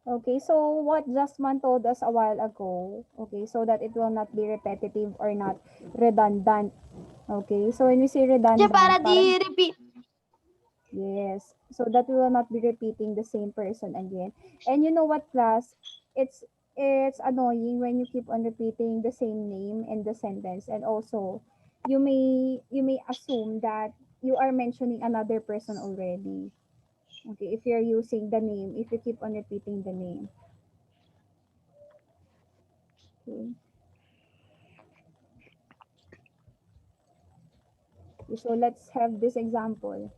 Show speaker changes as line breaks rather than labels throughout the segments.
Okay, so what Jasmine told us a while ago, okay, so that it will not be repetitive or not redundant. Okay, so when we say
Siya para
redundant, parang
di-repeat.
yes, so that we will not be repeating the same person again. And you know what, class? It's it's annoying when you keep on repeating the same name in the sentence, and also you may assume that you are mentioning another person already. Okay, if you're using the name, if you keep on repeating the name. Okay. So let's have this example.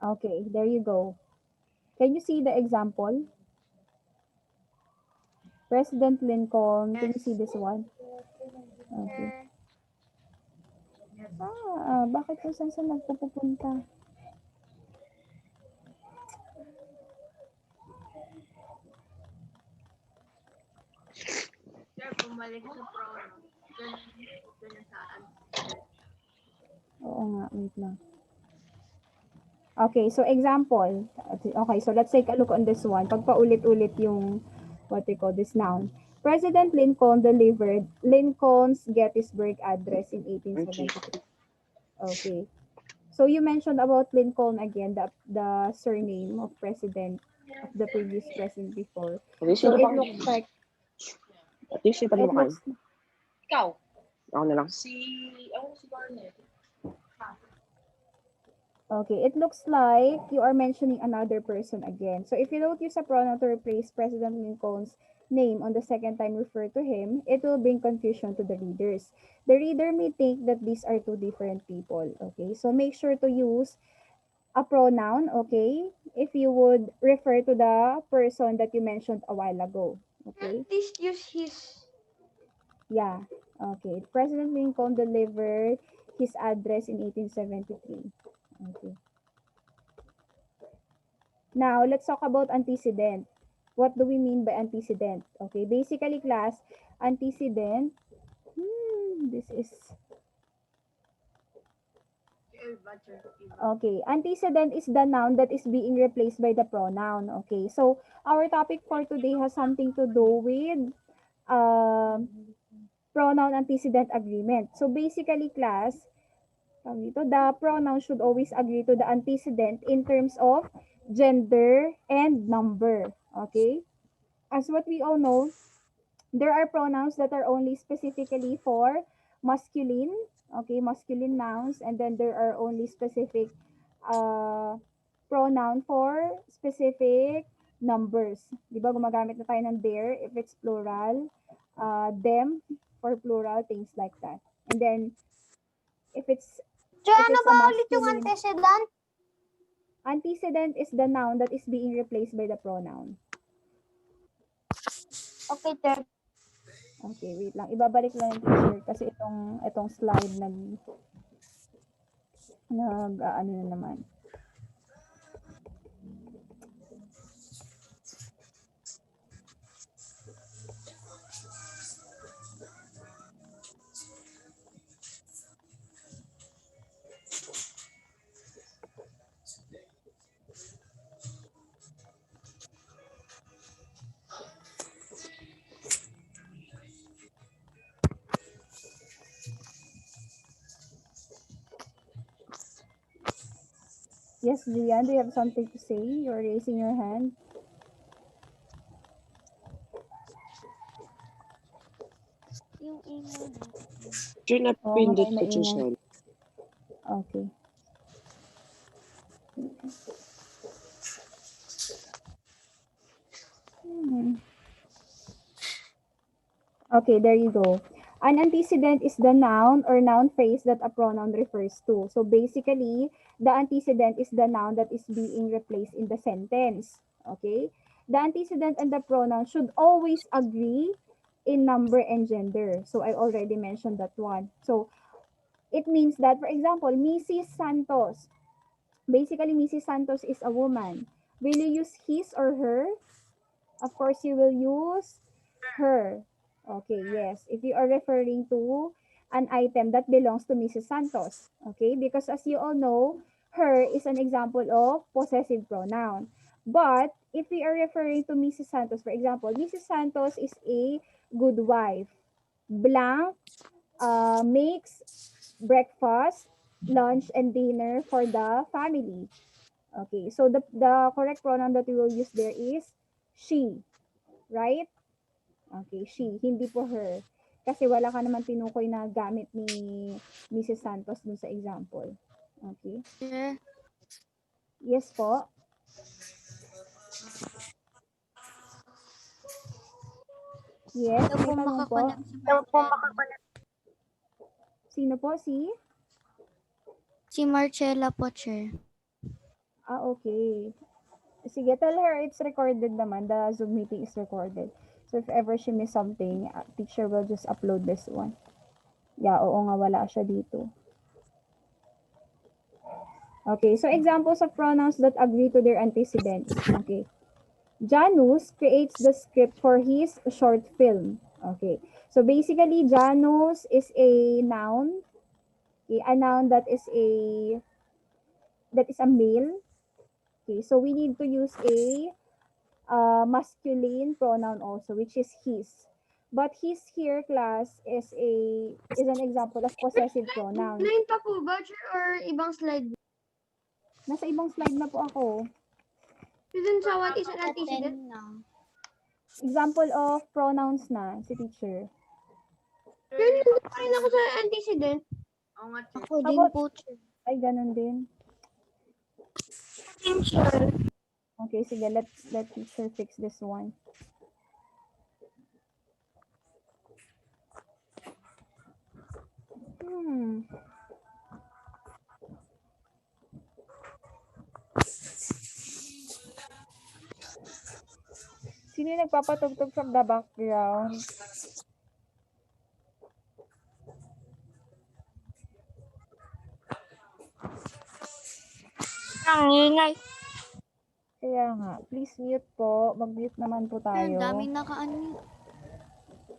Okay, there you go. Can you see the example? President Lincoln. Can you see
Yes.
this one? Okay. Bakit kung saan nagpupunta?
Sir, bumalik sa pronoun. Ganyan sa
Oo nga, wait lang. Okay, so example. Okay, so let's take a look on this one. Pagpaulit-ulit yung what we call this noun. President Lincoln delivered Lincoln's Gettysburg Address in 1873. Okay. So you mentioned about Lincoln again, the surname of president of the previous president before. So it looks like
At least yung
it
palumakan.
looks
Ikaw.
Ako na lang.
Si Barnett.
okay, it looks like you are mentioning another person again. So if you don't use a pronoun to replace President Lincoln's name on the second time refer to him, it will bring confusion to the readers. The reader may think that these are two different people. Okay, so make sure to use a pronoun, okay, if you would refer to the person that you mentioned a while ago. Okay,
At least use his.
yeah, okay. President Lincoln delivered his address in 1873. Okay. Now, let's talk about antecedent. What do we mean by antecedent? Okay, basically, class, antecedent, this is, okay, antecedent is the noun that is being replaced by the pronoun. Okay, so our topic for today has something to do with um, pronoun antecedent agreement. So basically, class, the pronoun should always agree to the antecedent in terms of gender and number. Okay? As what we all know, there are pronouns that are only specifically for masculine, okay, masculine nouns, and then there are only specific uh, pronoun for specific numbers. Di ba, gumagamit na tayo ng their if it's plural, them for plural, things like that. And then, if it's
So,
if
ano
it's
ba
a
ulit yung
masculine,
antecedent?
antecedent is the noun that is being replaced by the pronoun.
Okay, sir.
Okay, wait lang. Ibabalik lang yung teacher kasi itong slide ano na naman. Yes, Gian, do you have something to say? You're raising your hand.
Yung email natin.
Sure na
Oo nga,
pindot
may
ko siya
maingay.
saan.
Okay. Okay, there you go. An antecedent is the noun or noun phrase that a pronoun refers to. So basically, the antecedent is the noun that is being replaced in the sentence. Okay? The antecedent and the pronoun should always agree in number and gender. So I already mentioned that one. So it means that, for example, Mrs. Santos. Basically, Mrs. Santos is a woman. Will you use his or her? Of course, you will use her. Okay, yes. If you are referring to an item that belongs to Mrs. Santos. Okay, because as you all know, her is an example of possessive pronoun. But if we are referring to Mrs. Santos, for example, Mrs. Santos is a good wife. Blank makes breakfast, lunch, and dinner for the family. Okay, so the correct pronoun that we will use there is she, right? Okay, she, hindi po her. Kasi wala ka naman tinukoy na gamit ni Mrs. Santos dun sa example. Okay?
Sure.
Yes po. Yes,
Daw
may
po
tanong po.
makakonect si Marcella.
Sino po?
Si Marcella po, Chair.
Okay. Sige, tell her it's recorded naman. The Zoom meeting is recorded. So if ever she miss something, teacher will just upload this one. Yeah, oo nga, wala siya dito. Okay, so examples of pronouns that agree to their antecedents. Okay. Janus creates the script for his short film. Okay. So basically, Janus is a noun. Okay, a noun that is a male. Okay, so we need to use a masculine pronoun also, which is his. But his here, class, is an example of possessive pronoun.
Line pa po ba, Chair, or ibang slide?
Nasa ibang slide na po ako.
Dun sa what is an antecedent?
Example of pronouns na si teacher.
Chair, nandun pa rin ako sa antecedent.
Oo nga, Chair.
Ako
How
din
about-
po, Chair.
Ay, ganun din.
Chair.
Okay, sige, let teacher fix this one. Sino yung nagpapatugtog from the background?
Ang ingay.
Kaya nga, please mute po. Mag-mute naman po tayo.
Ang daming naka-unmute.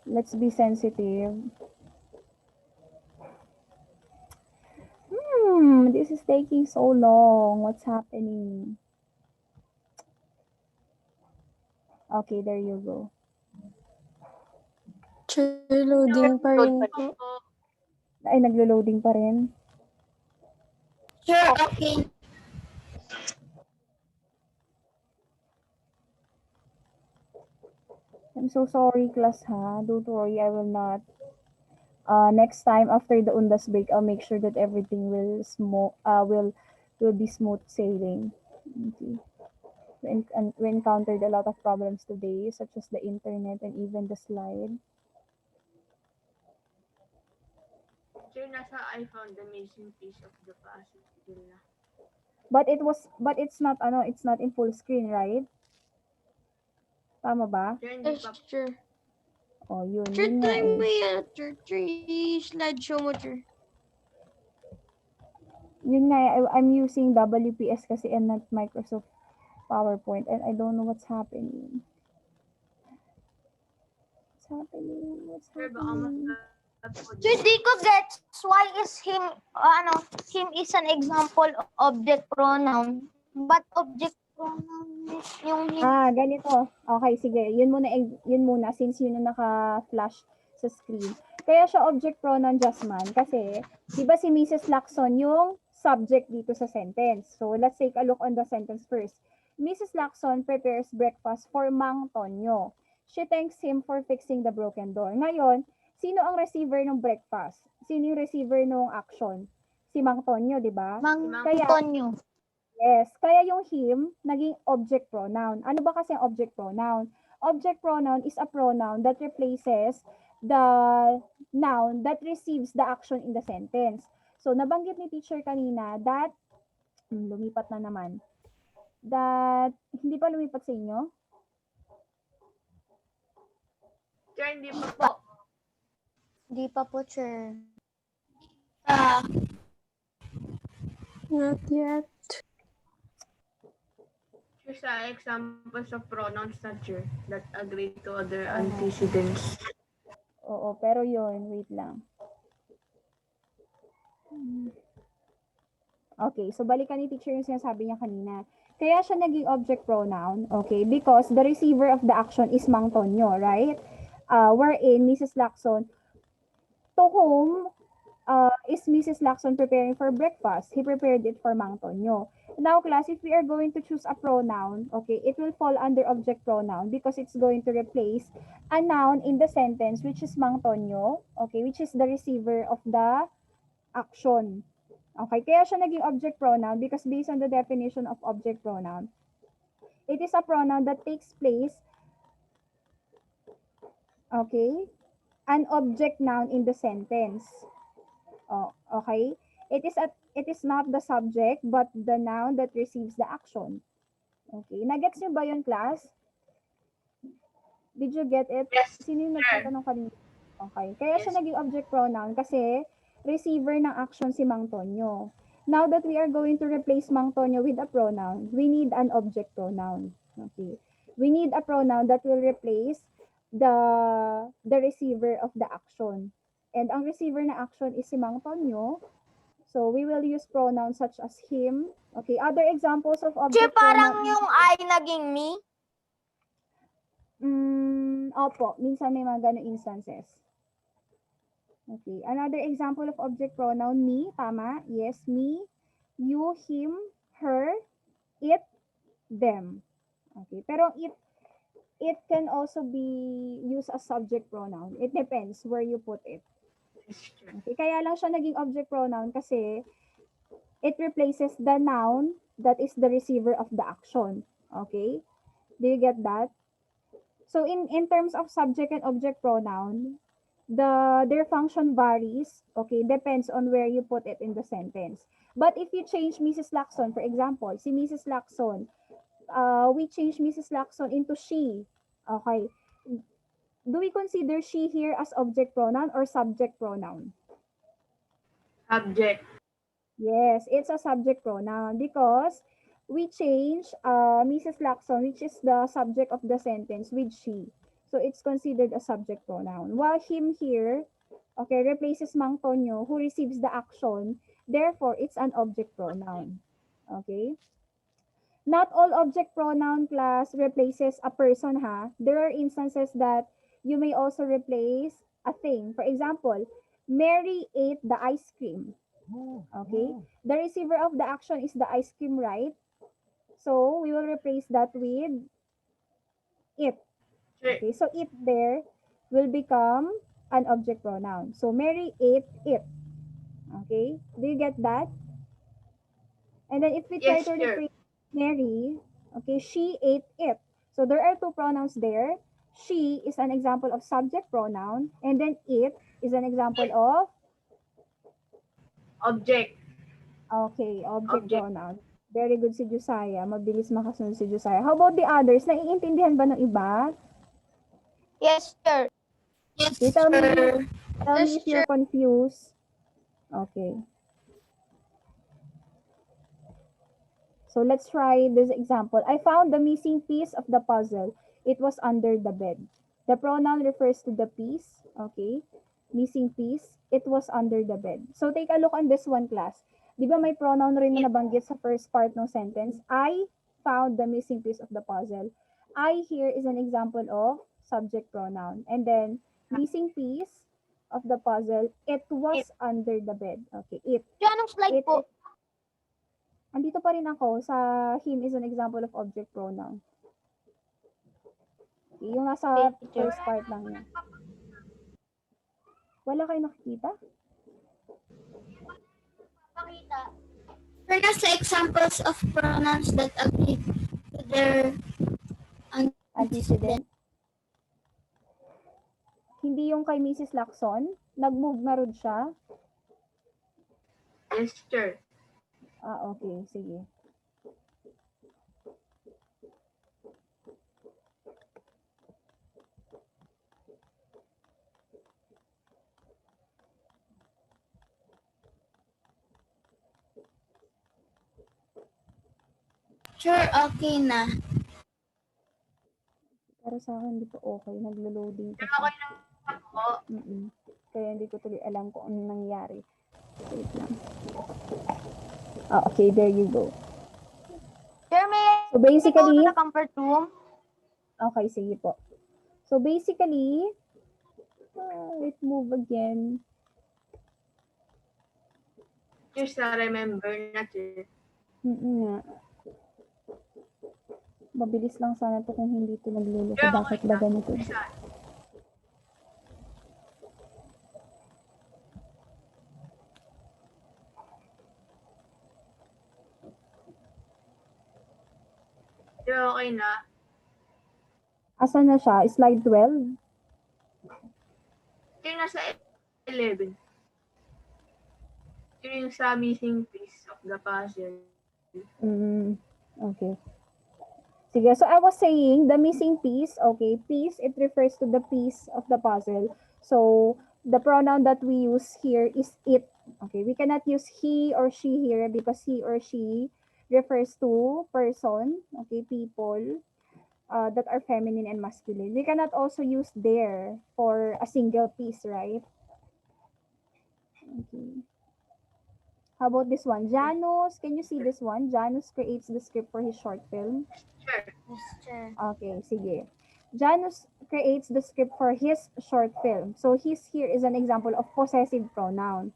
Let's be sensitive. This is taking so long. What's happening? Okay, there you go.
Chair, loading pa rin po.
Ay, naglo-loading pa rin.
Sure, okay.
I'm so sorry, class, ha? Don't worry, I will not. Next time after the Undas break, I'll make sure that everything will be smooth sailing. Okay. We encountered a lot of problems today, such as the internet and even the slide.
Chair, nasa I found the missing piece of the puzzle na.
But it's not in full screen, right? Tama ba?
Chair, hindi
Yes,
pa.
Chair.
Oh, yun
Chair,
nga
try
eh.
mo yan. Chair, slideshow mo, Chair.
Yun nga eh, I'm using WPS kasi and not Microsoft PowerPoint and I don't know what's happening.
Chair, baka mas
So, di ko gets why is him is an example of object pronoun. But object pronoun is yung him.
Ganito. Okay, sige. Yun muna since yun ang naka-flash sa screen. Kaya siya object pronoun, Jasmine, kasi di ba si Mrs. Lacson yung subject dito sa sentence. So, let's take a look on the sentence first. Mrs. Lacson prepares breakfast for Mang Tonyo. She thanks him for fixing the broken door. Ngayon, sino ang receiver ng breakfast? Sino yung receiver ng action? Si Mang Tonyo, di ba?
Mang
Kaya-
Tonyo.
Yes, kaya yung him naging object pronoun. Ano ba kasi ang object pronoun? Object pronoun is a pronoun that replaces the noun that receives the action in the sentence. So, nabanggit ni teacher kanina that, lumipat na naman, that, hindi pa lumipat sa inyo?
Chair, hindi pa po.
Di pa po, Chair.
Not yet.
Chair, sa examples of pronouns na, Chair, that agree to other antecedents.
Oo, pero yun, wait lang. Okay, so balikan ni teacher yung sinasabi niya kanina. Kaya siya naging object pronoun, okay, because the receiver of the action is Mang Tonyo, right? Wherein Mrs. Lacson, to whom is Mrs. Lacson preparing for breakfast? He prepared it for Mang Tonyo. Now, class, if we are going to choose a pronoun, okay, it will fall under object pronoun because it's going to replace a noun in the sentence, which is Mang Tonyo, okay, which is the receiver of the action. Okay, kaya siya naging object pronoun because based on the definition of object pronoun, it is a pronoun that takes place, okay, an object noun in the sentence. Oh, okay? It is not the subject but the noun that receives the action. Okay, nagets niyo ba yun, class? Did you get it?
Yes,
Sino yung
sir.
nagtatanong kanina? Okay. Kaya siya
Yes.
naging object pronoun kasi receiver ng action si Mang Tonyo. Now that we are going to replace Mang Tonyo with a pronoun, we need an object pronoun. Okay. We need a pronoun that will replace the receiver of the action. And ang receiver na action is si Mang Tonyo. So we will use pronouns such as him. Okay. Other examples of
Chair,
object
parang
pronoun.
yung I naging me.
Opo, minsan may mga ganong instances. Okay, another example of object pronoun, me, tama? Yes, me, you, him, her, it, them. Okay, pero it can also be used as subject pronoun. It depends where you put it.
Yes, Chair.
Okay, kaya lang siya naging object pronoun kasi it replaces the noun that is the receiver of the action. Okay? Do you get that? So in terms of subject and object pronoun, their function varies, okay, depends on where you put it in the sentence. But if you change Mrs. Lacson, for example, si Mrs. Lacson, we change Mrs. Lacson into she, okay, do we consider she here as object pronoun or subject pronoun?
Subject.
Yes, it's a subject pronoun because we change Mrs. Lacson, which is the subject of the sentence, with she. So it's considered a subject pronoun. While him here, okay, replaces Mang Tonyo, who receives the action. Therefore, it's an object pronoun. Okay? Not all object pronoun class replaces a person, ha? There are instances that you may also replace a thing. For example, Mary ate the ice cream. Okay? The receiver of the action is the ice cream, right? So, we will replace that with it.
Chair.
Okay? So, it there will become an object pronoun. So, Mary ate it. Okay? Do you get that? And then, if we try
Yes,
to
Chair.
replace Mary, okay, she ate it. So, there are two pronouns there. She is an example of subject pronoun, and then it is an example of,
Object.
okay, object
Object.
pronoun. Very good si Josiah. Mabilis makasunod si Josiah. How about the others? Naiintindihan ba ng iba?
Yes, sir. Yes,
Okay, tell me
Yes,
if you're confused. Okay. So let's try this example. I found the missing piece of the puzzle. It was under the bed. The pronoun refers to the piece. Okay. Missing piece. It was under the bed. So take a look on this one, class. Di ba may pronoun rin na nabanggit sa first part ng sentence? I found the missing piece of the puzzle. I here is an example of subject pronoun. And then, missing piece of the puzzle, it was under the bed. Okay, it.
Diyan, anong slide
It
po?
is, andito pa rin ako sa him is an example of object pronoun. Okay, yung nasa
Okay, teacher.
first part lang yan. Wala kayo nakikita?
Pakita. Turn us to examples of pronouns that agree to their
Antecedent. Hindi yung kay Mrs. Lacson. Nag-move na rin siya.
Yes, Chair.
Okay. Sige.
Sure, okay na.
Para sa akin, hindi po okay. Naglo-loading kasi.
Okay na po.
Kaya hindi ko tuloy alam kung ano nangyari. Wait lang. Okay, there you go.
Sir, may
So
I go to
basically,
the comfort room?
okay, sige po. So basically, it move again.
Just remember na, sir.
Nga. Mabilis lang sana to kung hindi to nagluluko.
Sir,
Bakit ba ganito?
Saan? Sir, okay na.
Asan na siya? Slide 12?
Sir, nasa 11. Sir, yung sa missing piece of the puzzle.
Okay. Sige, so I was saying, the missing piece, okay, piece, it refers to the piece of the puzzle. So, the pronoun that we use here is it. Okay, we cannot use he or she here because he or she refers to person, okay, people that are feminine and masculine. We cannot also use there for a single piece, right? Okay. How about this one? Janus, can you see this one? Janus creates the script for his short film.
Sure.
Yes, sir.
Okay, sige. Janus creates the script for his short film. So his here is an example of possessive pronoun.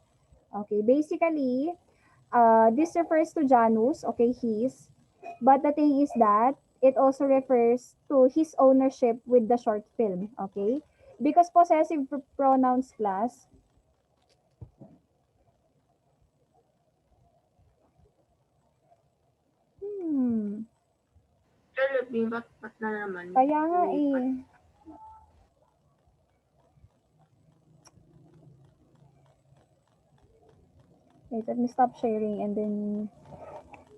Okay, basically, this refers to Janus, okay, his. But the thing is that it also refers to his ownership with the short film, okay? Because possessive pronouns class,
Sir, lumipat na naman.
kaya nga eh. Wait, let me stop sharing and then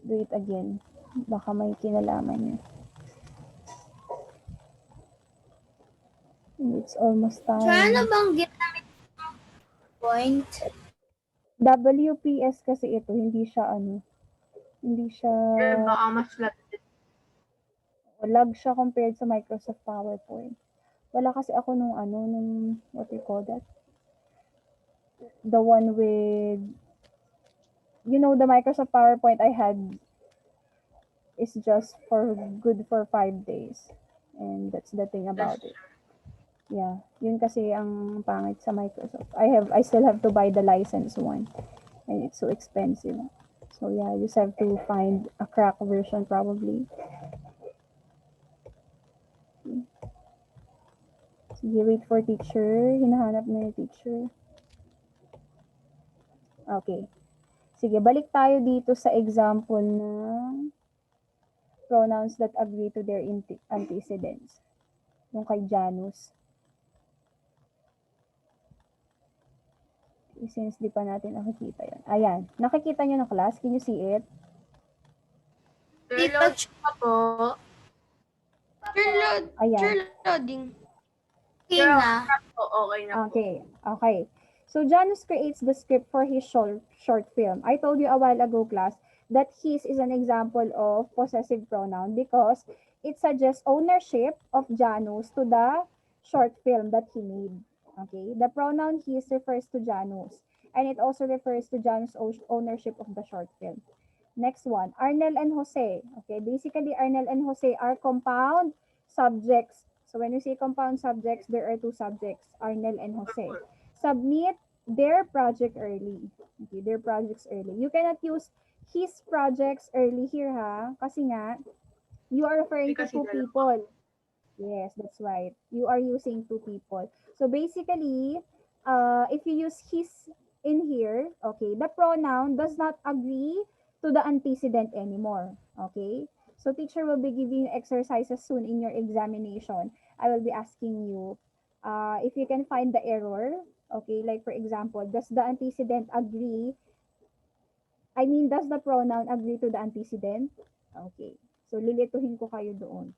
do it again. Baka may kinalaman niya. It's almost
Sir, ano
time.
bang ginamit ng point?
WPS kasi ito, hindi siya hindi siya,
Sir, baka mas lapit.
lag siya compared sa Microsoft PowerPoint. Wala kasi ako nung what do you call that? The one with, the Microsoft PowerPoint I had is just good for 5 days. And that's the thing about it. Yeah, yun kasi ang pangit sa Microsoft. I still have to buy the license one. And it's so expensive. So yeah, you just have to find a crack version probably. Sige, wait for teacher. Hinahanap na yung teacher. Okay. Sige, balik tayo dito sa example ng pronouns that agree to their antecedents. Yung kay Janus. Okay, since di pa natin nakikita yun. Ayan. Nakikita nyo na class? Can you see it?
Sir,
Dito,
load pa po.
Ayan.
sure loading. Okay
Sir,
na.
okay na po.
Okay. So Janus creates the script for his short film. I told you a while ago, class, that his is an example of possessive pronoun because it suggests ownership of Janus to the short film that he made. Okay, the pronoun his refers to Janus, and it also refers to Janus' ownership of the short film. Next one, Arnel and Jose. Okay, basically Arnel and Jose are compound subjects. So when we say compound subjects, there are two subjects, Arnel and Jose. Submit their project early. Okay, their projects early. You cannot use his projects early here, ha? Kasi nga, you are referring to
Kasi
two
dalawa.
people. Yes, that's right. You are using two people. So basically, if you use his in here, okay, the pronoun does not agree to the antecedent anymore. Okay? So teacher will be giving you exercises soon in your examination. I will be asking you if you can find the error. Okay, like for example, does the antecedent agree? Does the pronoun agree to the antecedent? Okay. So lilituhin ko kayo doon.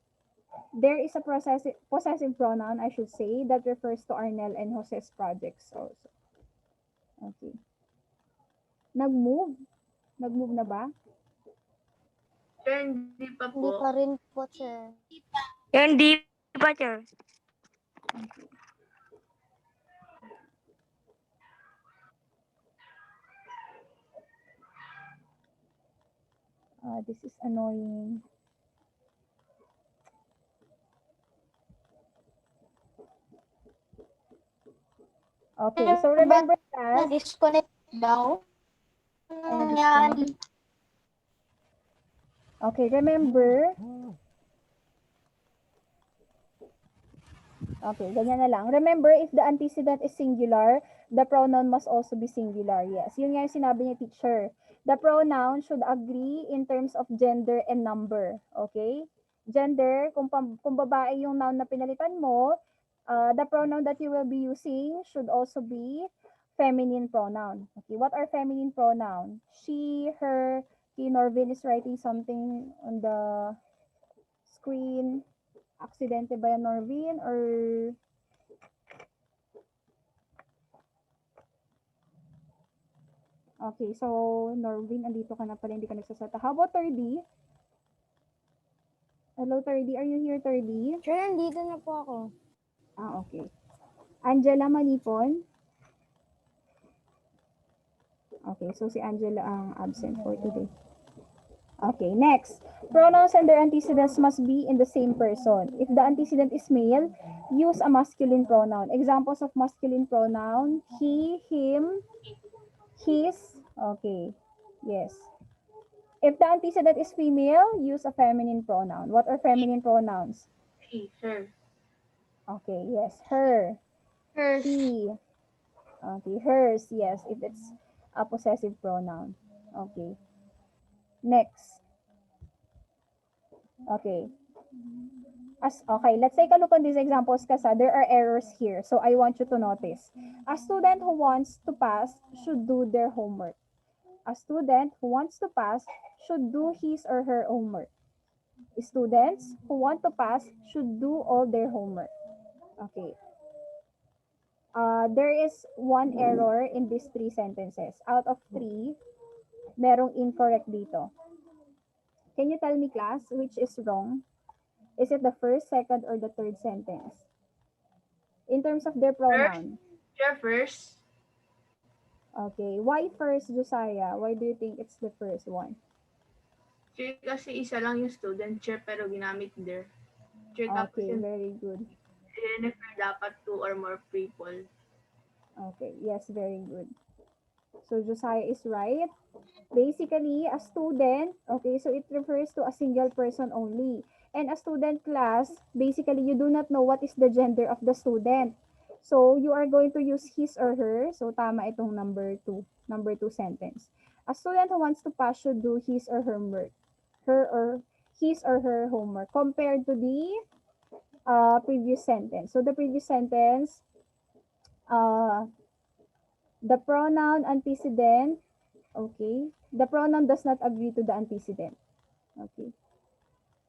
There is a possessive pronoun, I should say, that refers to Arnel and Jose's projects also. Okay. Nag-move? Nag-move na ba?
Sir, hindi pa
Hindi
po.
pa rin po, sir.
Hindi pa, sir.
This is annoying. Okay, so remember class.
Na-disconnect daw.
Na-disconnect. Okay, remember. Okay, ganyan na lang. Remember, if the antecedent is singular, the pronoun must also be singular. Yes, yun nga yung sinabi ni teacher. The pronoun should agree in terms of gender and number. Okay? Gender, kung babae yung noun na pinalitan mo, the pronoun that you will be using should also be feminine pronoun. Okay, what are feminine pronoun? She, her, he, Norvin is writing something on the screen. Aksidente ba yan, Norvin? Or okay, so Norvin, andito ka na pala, hindi ka nagsasata. How about 3D? Hello, 3D. Are you here, 3D?
Sir, nandito na po ako.
Okay. Angela Manipon? Okay, so si Angela ang absent for today. Okay, next. Pronouns and their antecedents must be in the same person. If the antecedent is male, use a masculine pronoun. Examples of masculine pronoun, he, him, his. Okay, yes. If the antecedent is female, use a feminine pronoun. What are feminine pronouns?
She, sir.
Okay, yes, her,
Hers.
he. Okay, hers, yes, if it's a possessive pronoun. Okay. Next. Okay. Okay, let's take a look on these examples kasi there are errors here. So I want you to notice. A student who wants to pass should do their homework. A student who wants to pass should do his or her homework. Students who want to pass should do all their homework. Okay. There is one error in these 3 sentences. Out of 3, merong incorrect dito. Can you tell me, class, which is wrong? Is it the first, second, or the third sentence? In terms of their pronoun.
Sir, first.
Okay. Why first, Josiah? Why do you think it's the first one?
Sir, kasi isa lang yung student, sir, pero ginamit there. Sir, tapos
Okay,
yung
very good.
refer dapat 2 or more people.
Okay, yes, very good. So Josiah is right. Basically, a student, okay, so it refers to a single person only. And a student class, basically, you do not know what is the gender of the student. So you are going to use his or her. So tama itong number 2 sentence. A student who wants to pass should do his or her work. His or her homework compared to the previous sentence. So the previous sentence, the pronoun antecedent, okay, the pronoun does not agree to the antecedent. Okay.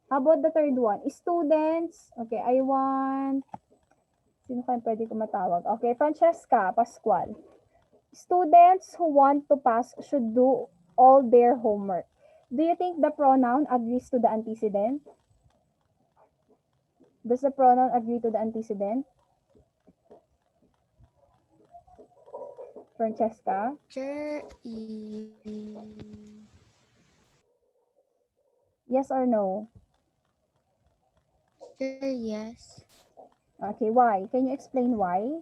How about the third one? Students, okay, I want, sino kayo pwede ko matawag? Okay, Francesca Pascual. Students who want to pass should do all their homework. Do you think the pronoun agrees to the antecedent? Does the pronoun agree to the antecedent? Francesca?
Sir,
Yes or no?
sir, yes.
Okay, why? Can you explain why?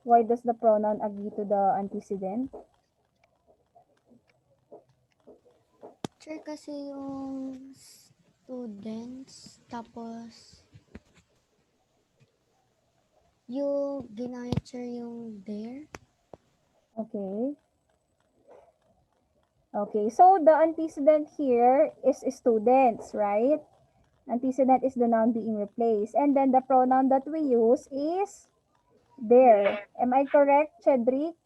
Why does the pronoun agree to the antecedent?
Sir, kasi yung students, tapos yung ginamit, sir, yung there.
Okay. Okay, so the antecedent here is students, right? Antecedent is the noun being replaced. And then the pronoun that we use is there. Am I correct, Chedrick?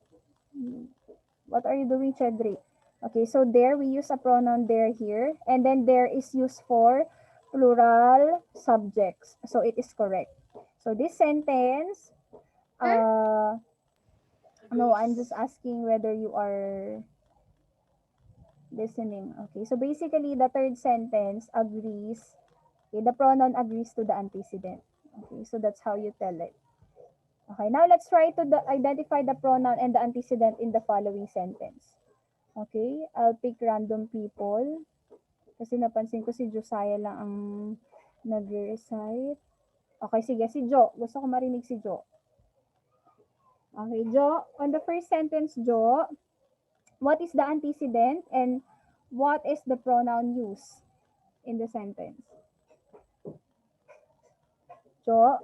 What are you doing, Chedrick? Okay, so there we use a pronoun there here. And then there is used for plural subjects. So it is correct. So this sentence, no, I'm just asking whether you are Listening. Okay. So basically, the third sentence agrees. Okay, the pronoun agrees to the antecedent. Okay, so that's how you tell it. Okay, now let's try to identify the pronoun and the antecedent in the following sentence. Okay, I'll pick random people. Kasi napansin ko si Josiah lang ang nag-recite. Okay, sige, si Jo. Gusto ko marinig si Jo. Okay, Jo, on the first sentence, Jo, what is the antecedent and what is the pronoun used in the sentence? Jo?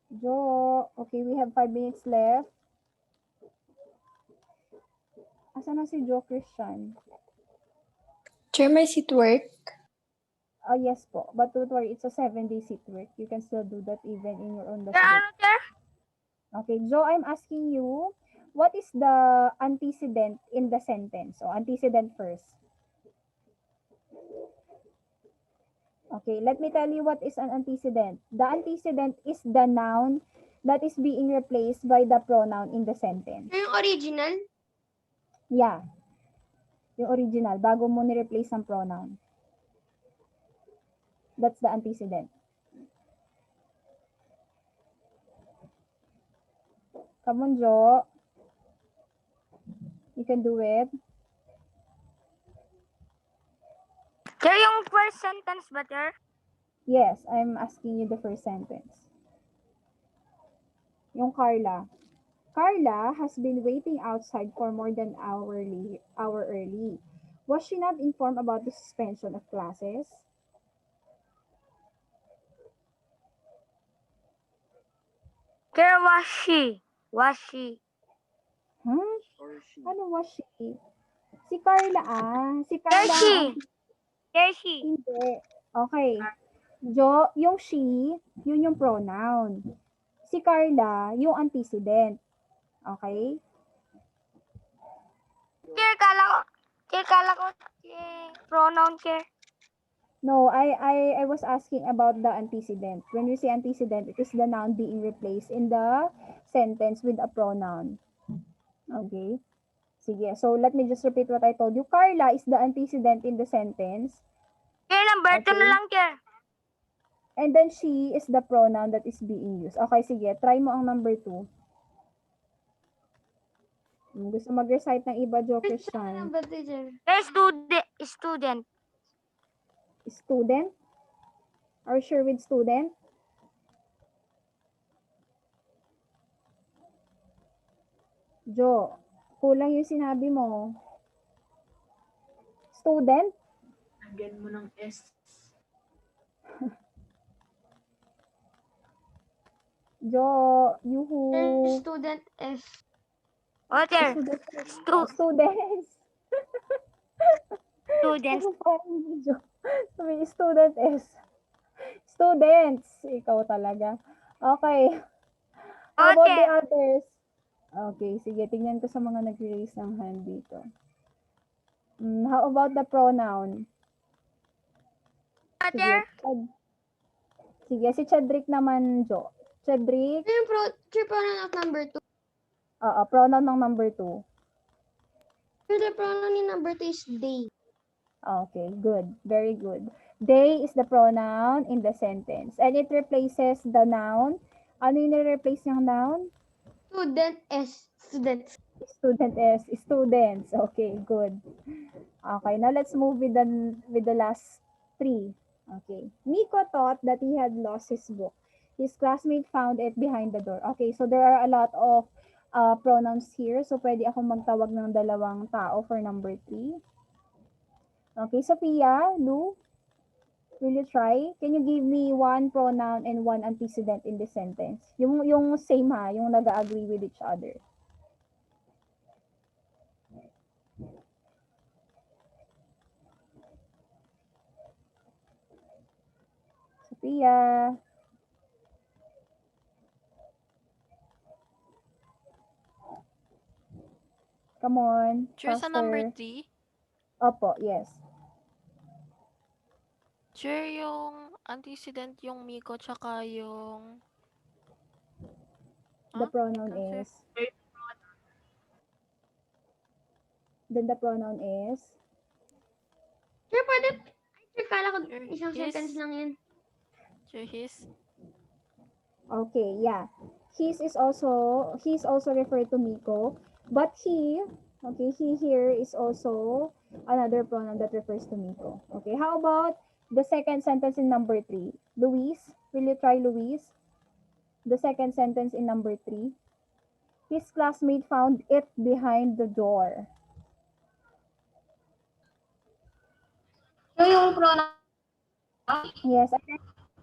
Jo, okay, we have 5 minutes left. Asa na si Jo Christian?
Chair, may seat work.
Yes po. But don't worry, it's a 7-day sit work. You can still do that even in your own
Chair,
break.
ano, Chair?
Okay, Jo, I'm asking you, what is the antecedent in the sentence? So, antecedent first. Okay, let me tell you what is an antecedent. The antecedent is the noun that is being replaced by the pronoun in the sentence.
Yung original?
Yeah. Yung original, bago mo ni-replace ang pronoun. That's the antecedent. Come on, Jo. You can do it.
Chair, yung first sentence ba, Chair?
Yes, I'm asking you the first sentence. Yung Carla. Carla has been waiting outside for more than hour early. Was she not informed about the suspension of classes?
Chair, was she? Was she?
Huh?
Or she.
Ano was she? Si Carla Si
Chair,
Carla
she.
ang
Chair, she.
hindi. Okay. Jo, yung she, yun yung pronoun. Si Carla, yung antecedent. Okay?
Chair, kala ko, pronoun, Chair.
No, I was asking about the antecedent. When we say antecedent, it is the noun being replaced in the sentence with a pronoun. Okay? Sige, so let me just repeat what I told you. Carla is the antecedent in the sentence.
Chair, number 2 na
Okay.
lang, Chair.
And then she is the pronoun that is being used. Okay, sige. Try mo ang number 2. Gusto mag-recite ng iba, Jo Christian?
Ano ba, teacher?
Chair, student.
Student? Are you sure with student? Jo, kulang yung sinabi mo. Student?
Lagyan mo ng S.
Jo, yuhu.
Student S.
O, Chair.
Students.
Students.
Ano pa yun, Jo? Sabi, student is. Students. Ikaw talaga. Okay. How about the others? Okay, sige. Tingnan ko sa mga nag-raise ng hand dito. How about the pronoun?
Chair.
Sige, si Chedrick naman, Jo. Chedrick.
Yung pronoun of number 2.
Oo, pronoun ng number 2.
The pronoun ni number 2 is they.
Okay, good. Very good. They is the pronoun in the sentence. And it replaces the noun. Ano yung nire-replace yung noun?
Student S. Students.
Student is students. Okay, good. Okay, now let's move with the last 3. Okay. Nico thought that he had lost his book. His classmate found it behind the door. Okay, so there are a lot of pronouns here. So pwede akong magtawag ng dalawang tao for number 3. Okay, Sophia, Lou, will you try? Can you give me one pronoun and one antecedent in this sentence? Yung same ha, yung nag-agree with each other. Sophia. Come on.
Chair, sa
faster.
number 3.
Opo, yes.
Chair, yung antecedent yung Miko tsaka yung...
The
Huh?
pronoun
Answer.
is Then the pronoun is
Sir, pwede, sir, kala ko
Sir,
isang
his.
sentence lang yun.
Sir, his.
okay, yeah. He's also referred to Miko, but he here is also another pronoun that refers to Miko. Okay, how about the second sentence in number 3? Luis, will you try Luis? The second sentence in number 3. His classmate found it behind the door.
So, yung pronoun,
Yes,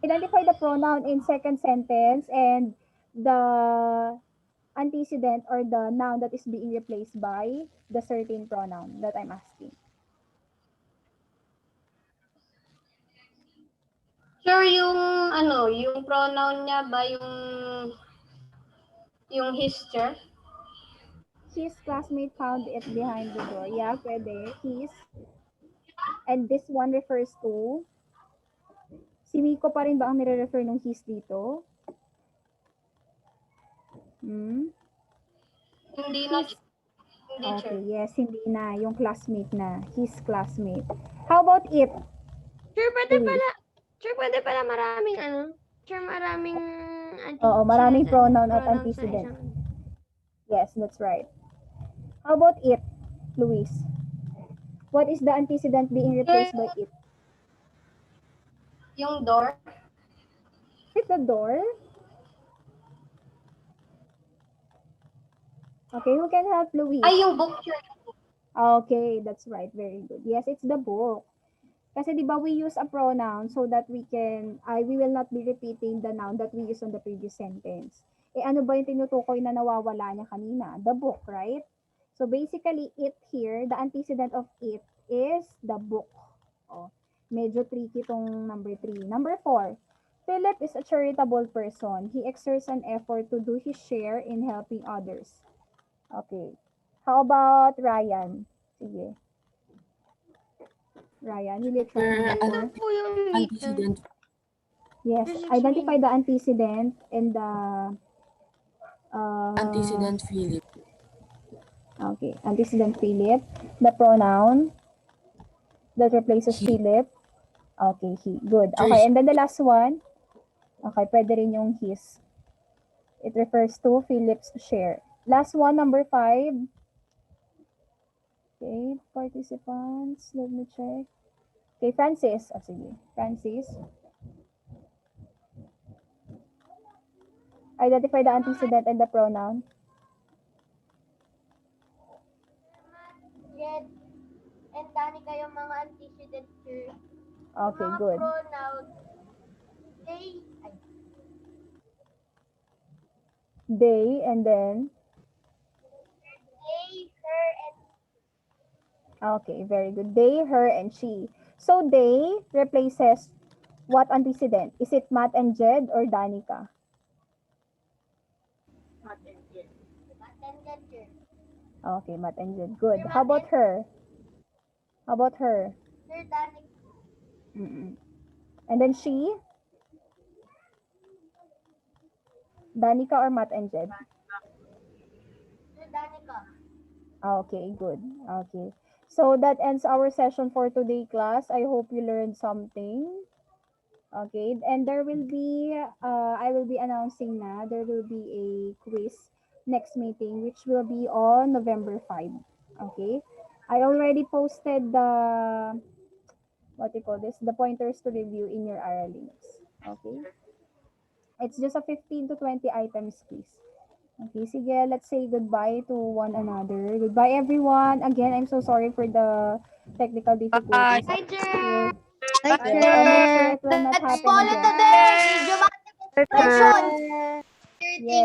identify the pronoun in second sentence and the antecedent or the noun that is being replaced by the certain pronoun that I'm asking.
sir, yung, yung pronoun niya ba yung his, sir?
His classmate found it behind the door. Yeah, pwede. His. And this one refers to, si Miko pa rin ba ang nire-refer nung his dito? Hmm?
Hindi na,
His.
hindi, sir.
Okay, yes, hindi na. Yung classmate na. His classmate. How about it?
Sir, pwede
Luis.
pala, maraming, sir, maraming,
Oo, maraming pronoun at
pronouns sa
antecedent.
isang-
Yes, that's right. How about it, Luis? What is the antecedent being replaced by it?
Yung door.
Is it the door? Okay, who can help Luis?
Ay, yung book, sir.
Okay, that's right. Very good. Yes, it's the book. Kasi di ba we use a pronoun so that we will not be repeating the noun that we used on the previous sentence. Eh ano ba yung tinutukoy na nawawala niya kanina? The book, right? So basically, it here, the antecedent of it is the book. Oh, medyo tricky tong number 3. Number 4, Philip is a charitable person. He exerts an effort to do his share in helping others. Okay. How about Ryan? Sige. Ryan, will you try number 4?
Po yung
Antecedent.
Yes,
This is
identify the antecedent and the
Antecedent Philip.
okay, antecedent Philip, the pronoun that replaces
He.
Philip. Okay, he. Good.
Sure.
Okay, and then the last one. Okay, pwede rin yung his. It refers to Philip's share. Last one, number 5. Okay, participants. Let me check. Okay, Francis. Oh, sige. Francis. Identify the antecedent and the pronoun.
Jed and Danica yung mga antecedent, sir.
Okay,
Mga
good.
pronoun, they,
They, and then,
her, and
okay, very good. They, her, and she. So, they replaces what antecedent? Is it Matt and Jed or Danica?
attended, sir.
Okay, Matt and Jed. Good. How about her? How about her?
Sir Danica,
Mm-mm. And then she? Danica or Matt and Jed?
Sir Danica.
Okay, good. Okay. So that ends our session for today, class. I hope you learned something. Okay, and there will be, I will be announcing na, there will be a quiz next meeting, which will be on November 5. Okay. I already posted the, what you call this, the pointers to review in your ARA links. Okay. It's just a 15 to 20 items, please. Okay, sige, let's say goodbye to one another. Goodbye, everyone. Again, I'm so sorry for the technical difficulties.
Hi, sir.
Yes, I'll make sure it will not
Let's
happen
follow
again.
today. Idiomatic expression.
Yes.